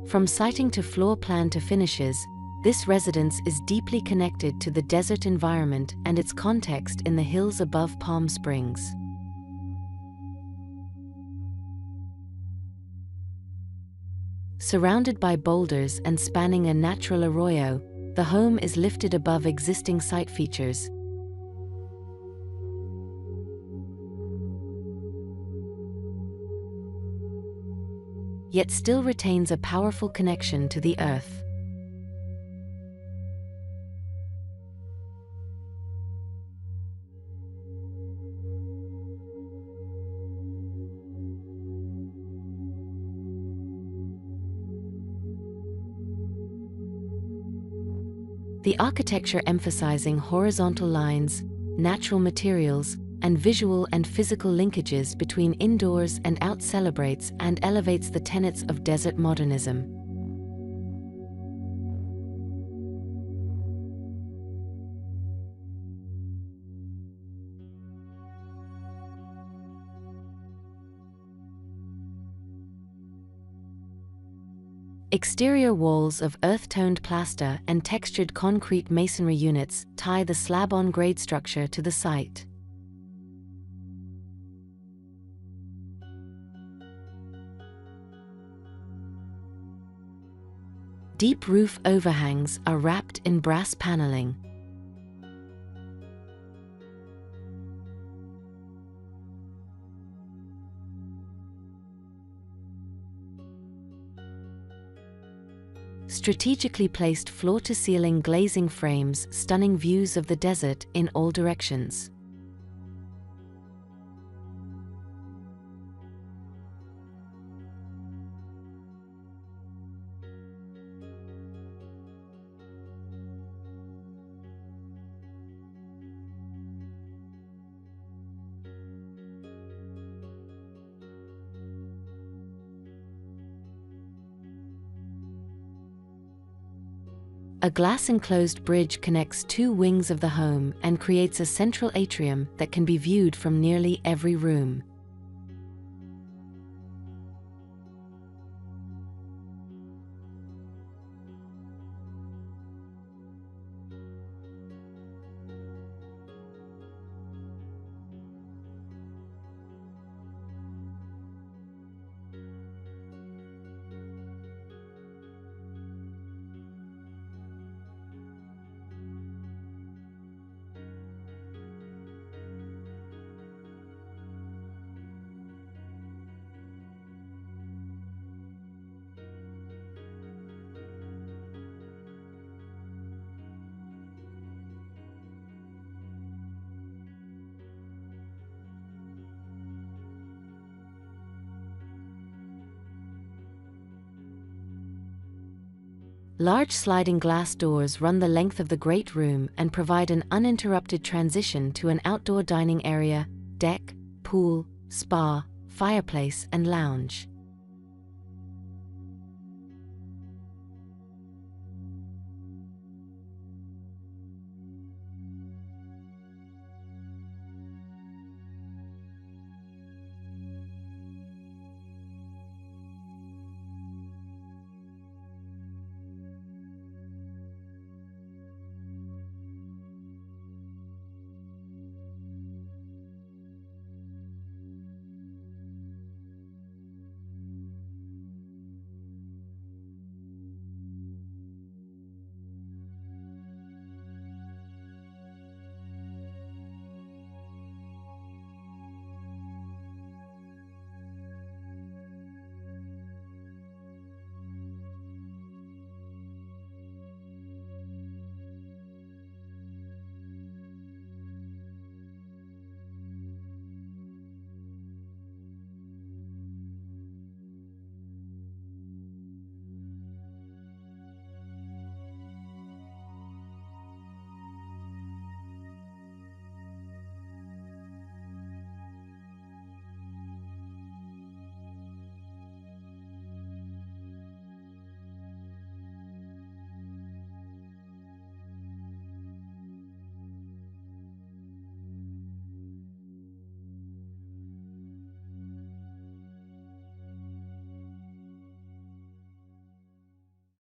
From siting to floor plan to finishes, this residence is deeply connected to the desert environment and its context in the hills above Palm Springs. Surrounded by boulders and spanning a natural arroyo, the home is lifted above existing site features. Yet still retains a powerful connection to the earth. The architecture emphasizing horizontal lines, natural materials, and visual and physical linkages between indoors and out celebrates and elevates the tenets of desert modernism. Exterior walls of earth-toned plaster and textured concrete masonry units tie the slab-on-grade structure to the site. Deep roof overhangs are wrapped in brass paneling. Strategically placed floor-to-ceiling glazing frames stunning views of the desert in all directions. A glass-enclosed bridge connects two wings of the home and creates a central atrium that can be viewed from nearly every room. Large sliding glass doors run the length of the great room and provide an uninterrupted transition to an outdoor dining area, deck, pool, spa, fireplace, and lounge.